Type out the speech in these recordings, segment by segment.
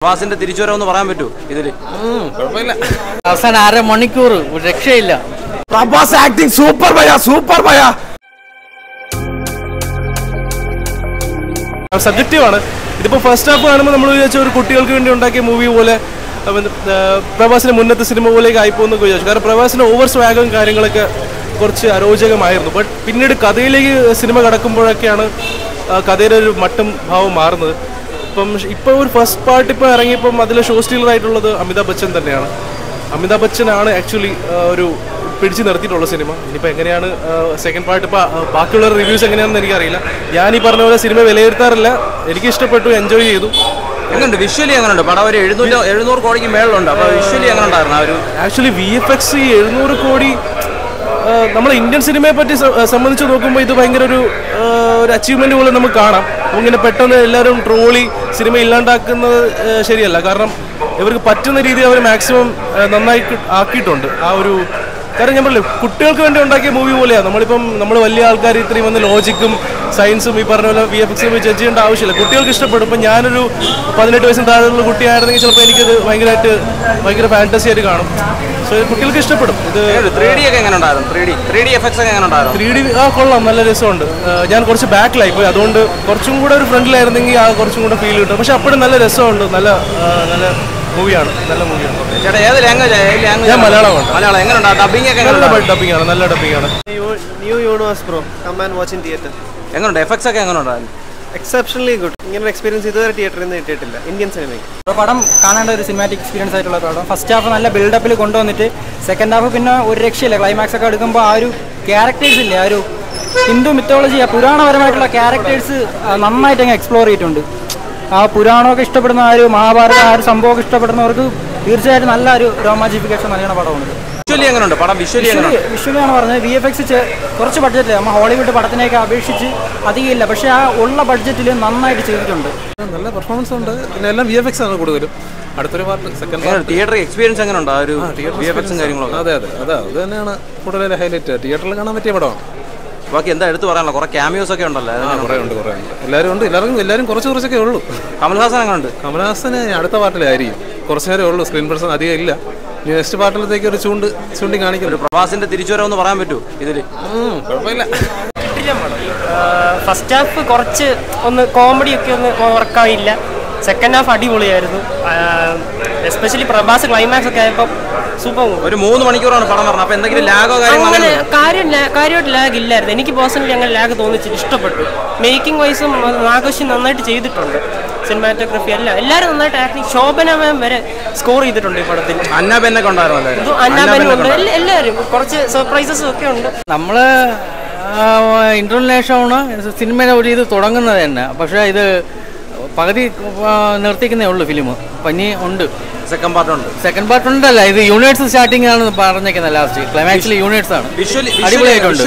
പ്രവാസിന്റെ തിരിച്ചുവരവെന്ന് പറയാൻ പറ്റൂ ഇതില്? കുഴപ്പമില്ല. അവസാനം 1.5 മണിക്കൂർ ഒരു രക്ഷയില്ല. പ്രഭാസ് ആക്ടിങ് സൂപ്പർ ഭയ, സൂപ്പർ ഭയ. സബ്ജക്റ്റീവ് ആണ്. ഇതിപ്പോൾ ഫസ്റ്റ് ഹാഫ് കാണുമ്പോൾ നമ്മൾ വിചാരിച്ച ഒരു കുട്ടികൾക്ക് വേണ്ടി ഉണ്ടാക്കിയ മൂവി പോലെ പ്രഭാസിന്റെ മുന്നത്തെ സിനിമ പോലെയൊക്കെ ആയിപ്പോന്നൊക്കെ വിചാരിച്ചു. കാരണം പ്രഭാസിന്റെ ഓവർ സ്വാഗും കാര്യങ്ങളൊക്കെ കുറച്ച് അരോചകമായിരുന്നു. ബട്ട് പിന്നീട് കഥയിലേക്ക് സിനിമ കടക്കുമ്പോഴൊക്കെയാണ് കഥയുടെ ഒരു മട്ടും ഭാവം മാറുന്നത്. ഇപ്പോൾ ഒരു ഫസ്റ്റ് പാർട്ട് ഇപ്പോൾ ഇറങ്ങിയപ്പം അതിൽ ഷോ സ്റ്റീലർ ആയിട്ടുള്ളത് അമിതാഭ് ബച്ചൻ തന്നെയാണ്. അമിതാഭ് ബച്ചനാണ് ആക്ച്വലി ഒരു പിടിച്ച് നിർത്തിയിട്ടുള്ള സിനിമ. ഇനിയിപ്പോൾ എങ്ങനെയാണ് സെക്കൻഡ് പാർട്ട്, ഇപ്പോൾ ബാക്കിയുള്ള റിവ്യൂസ് എങ്ങനെയാണെന്ന് എനിക്കറിയില്ല. ഞാൻ ഈ പറഞ്ഞ പോലെ സിനിമ വിലയിരുത്താറില്ല. എനിക്ക് ഇഷ്ടപ്പെട്ടു, എൻജോയ് ചെയ്തു. എങ്ങനെയുണ്ട് വിഷ്വലി? എങ്ങനെയുണ്ട് പടം? ഒരു 700 കോടിക്ക് മേളിലുണ്ട്. അപ്പോൾ വിഷ്വലി എങ്ങനെ ഉണ്ടായിരുന്നു? ആ ഒരു ആക്ച്വലി VFX 700 കോടി നമ്മൾ ഇന്ത്യൻ സിനിമയെ പറ്റി സംബന്ധിച്ച് നോക്കുമ്പോൾ ഇത് ഭയങ്കര ഒരു അച്ചീവ്മെന്റ് പോലെ നമുക്ക് കാണാം. ഇങ്ങനെ പെട്ടെന്ന് എല്ലാവരും ട്രോളി സിനിമ ഇല്ലാണ്ടാക്കുന്നത് ശരിയല്ല. കാരണം ഇവർക്ക് പറ്റുന്ന രീതിയിൽ അവർ മാക്സിമം നന്നായി ആക്കിയിട്ടുണ്ട്. ആ ഒരു കാരണം ഞാൻ പറയില്ല, കുട്ടികൾക്ക് വേണ്ടി ഉണ്ടാക്കിയ മൂവി പോലെയാണ്. നമ്മൾ വലിയ ആൾക്കാർ ഇത്രയും വന്ന് ലോജിക്കും സയൻസും ഈ പറഞ്ഞ പോലെ VFX ജഡ്ജ് ചെയ്യേണ്ട ആവശ്യമില്ല. കുട്ടികൾക്ക് ഇഷ്ടപ്പെടും. ഇപ്പം ഞാനൊരു 18 വയസ്സിന് താഴെയുള്ള കുട്ടിയായിരുന്നെങ്കിൽ ചിലപ്പോൾ എനിക്കത് ഭയങ്കര ഫാന്റസി ആയിട്ട് കാണും. സോ കുട്ടികൾക്ക് ഇഷ്ടപ്പെടും. ഇത് 3D ഒക്കെ എങ്ങനെ ഉണ്ടായിരുന്നു? 3D എഫക്ട്സ് ഒക്കെ എങ്ങനെ ഉണ്ടായിരുന്നു? 3D കൊള്ളാം, നല്ല രസമുണ്ട്. ഞാൻ കുറച്ച് ബാക്കിലായി പോയി, അതുകൊണ്ട് കുറച്ചും കൂടെ ഒരു ഫ്രണ്ടിലായിരുന്നെങ്കിൽ കുറച്ചും കൂടെ ഫീൽ കിട്ടും. പക്ഷെ അപ്പോഴും നല്ല രസമുണ്ട്. നല്ല മൂവിയാണ്, നല്ല മൂവിയാണ്. ചേട്ടാ ഏത് ലാംഗ്വേജ്? ഞാൻ മലയാളമാണ്. മലയാളം എങ്ങനെയുണ്ട്? ഡബിംഗ് ഒക്കെ ഡബിംഗ് ആണ്, നല്ല ഡബിംഗ് ആണ്. New universe bro, come and watch in theatre. എങ്ങനെയുണ്ട്? എഫക്ട്സ് ഒക്കെ എങ്ങനെ ഉണ്ടായിരുന്നു? Exceptionally good. ഇങ്ങനെ എക്സ്പീരിയൻസ് ഇതുവരെ തിയേറ്ററിൽ നിന്ന് കിട്ടിയിട്ടില്ല ഇന്ത്യൻ സിനിമയ്ക്ക്. പടം കാണേണ്ട ഒരു സിനിമാറ്റിക് എക്സ്പീരിയൻസ് ആയിട്ടുള്ള പടം. ഫസ്റ്റ് ഹാഫ് നല്ല ബിൽഡപ്പിൽ കൊണ്ടുവന്നിട്ട് സെക്കൻഡ് ഹാഫ് പിന്നെ ഒരു രക്ഷയില്ല. ക്ലൈമാക്സ് ഒക്കെ എടുക്കുമ്പോൾ ആ ഒരു ക്യാരക്ടേഴ്സ് ഇല്ലേ, ആ ഒരു ഹിന്ദു മിത്തോളജി, ആ പുരാണപരമായിട്ടുള്ള ക്യാരക്ടേഴ്സ് നന്നായിട്ട് അങ്ങ് എക്സ്പ്ലോർ ചെയ്തിട്ടുണ്ട്. ആ പുരാണമൊക്കെ ഇഷ്ടപ്പെടുന്ന ആ ഒരു മഹാഭാരത ആ ഒരു സംഭവമൊക്കെ ഇഷ്ടപ്പെടുന്നവർക്ക് തീർച്ചയായിട്ടും നല്ല ഒരു രോമാഞ്ചിഫിക്കേഷൻ നൽകുന്ന പടമുണ്ട്. വിഷ്വലി എങ്ങനെയുണ്ട് പടം? വിഷ്വലി ആണ് പറഞ്ഞത്. VFX കുറച്ച് ബഡ്ജറ്റിൽ നമ്മൾ ഹോളിവുഡ് പടത്തിനെയൊക്കെ അപേക്ഷിച്ച് അധികമില്ല. പക്ഷേ ആ ഉള്ള ബഡ്ജറ്റിൽ നന്നായിട്ട് ചെയ്തിട്ടുണ്ട്. നല്ല പെർഫോമൻസ് ഉണ്ട്. പിന്നെ എല്ലാം VFX ആണ് കൂടുതലും. അടുത്തൊരു part second part theatre experience എങ്ങനെ ഉണ്ട്? ആ ഒരു VFX കാര്യങ്ങളൊക്കെ. അതെ അത് തന്നെയാണ് കൂടുതൽ ഹൈലൈറ്റ്. തിയേറ്ററിൽ കാണാൻ പറ്റിയ പടമാണ്. ബാക്കി എന്താ എടുത്ത് പറയാനുള്ള? കുറെ ക്യാമിയോസ് ഒക്കെ ഉണ്ടല്ലോ. കുറേ ഉണ്ട്. എല്ലാവരും കുറച്ചൊക്കെ ഉള്ളൂ. കമൽഹാസൻ എങ്ങനെ ഉണ്ട്? കമൽഹാസന് അടുത്ത പാർട്ടിലായിരിക്കും. കുറച്ച് നേരം ഉള്ളൂ. സ്ക്രീൻ പ്രസൻസ് അധികം ഇല്ല. നെക്സ്റ്റ് പാർട്ടിലത്തേക്ക് ഒരു ചൂണ്ടി കാണിക്കും. പ്രവാസിന്റെ തിരിച്ചുവരവെന്ന് പറയാൻ പറ്റൂ ഇതില്? കുഴപ്പമില്ല. ഫസ്റ്റ് ഹാഫ് കുറച്ച് കോമഡി ഒക്കെ വർക്കായില്ല. സെക്കൻഡ് ഹാഫ് അടിപൊളിയായിരുന്നു. എസ്പെഷ്യലി പ്രഭാസ് ക്ലൈമാക്സ് ഒക്കെ ആയപ്പോൾ സൂപ്പർ. ഒരു 3 മണിക്കൂറാണ് പടം പറഞ്ഞത്. അപ്പോൾ എന്തെങ്കിലും ലാഗോ അങ്ങനെ കാര്യമായിട്ട് ലാഗ് ഇല്ലായിരുന്നു. എനിക്ക് പേഴ്സണലി അങ്ങനെ ലാഗ് തോന്നിച്ചിട്ട് ഇഷ്ടപ്പെട്ടു. മേക്കിംഗ് വൈസും നാഗോഷി നന്നായിട്ട് ചെയ്തിട്ടുണ്ട്. സിനിമാറ്റോഗ്രഫി എല്ലാവരും നന്നായിട്ട് ആക്ടിങ്. ശോഭന മാം വരെ സ്കോർ ചെയ്തിട്ടുണ്ട് ഈ പടത്തിൽ. അന്നാബെന്നൊക്കെ ഉണ്ടായിരുന്നു. അന്നാബെന്നുണ്ട്. എല്ലാവരും കുറച്ച് സർപ്രൈസസും ഒക്കെ ഉണ്ട്. നമ്മള് ഇന്റർനാഷണലാണ് സിനിമ ഒരു ഇത് തുടങ്ങുന്നത് തന്നെ. പക്ഷേ ഇത് പകുതി നിർത്തിക്കുന്നേ ഉള്ളൂ ഫിലിം. പനി ഉണ്ട്. സെക്കൻഡ് പാർട്ട് ഉണ്ടല്ല. ഇത് യൂണിവേഴ്സ് സ്റ്റാർട്ടിംഗ് ആണ് പറഞ്ഞേക്കുന്നത്. ലാസ്റ്റ് ക്ലൈമാക്സിൽ യൂണിവേഴ്സ് ആണ്. അടിപൊളിയായിട്ടുണ്ട്.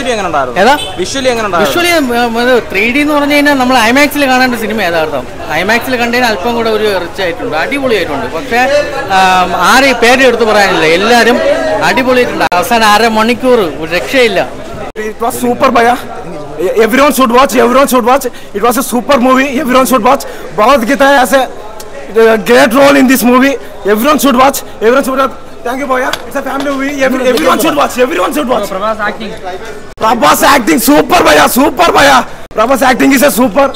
ഏതാ വിഷ്വലി 3D എന്ന് പറഞ്ഞു കഴിഞ്ഞാൽ നമ്മൾ IMAX-ൽ കാണേണ്ട സിനിമ യഥാർത്ഥം. IMAX-ൽ കണ്ടതിന് അല്പം കൂടെ ഒരു റിച്ച് ആയിട്ടുണ്ട്. അടിപൊളിയായിട്ടുണ്ട്. പക്ഷേ ആരെയും പേര് എടുത്ത് പറയാനില്ല. എല്ലാവരും അടിപൊളിയായിട്ടുണ്ട്. അവസാനം 1.5 മണിക്കൂർ ഒരു രക്ഷയില്ല. It was super bhaiya. Everyone should watch. It was a super movie. Everyone should watch. Bhagavad Gita has a great role in this movie. Everyone should watch. Thank you bhaiya. It's a family movie. Everyone should watch. Prabhas acting super bhaiya. Prabhas acting is a super.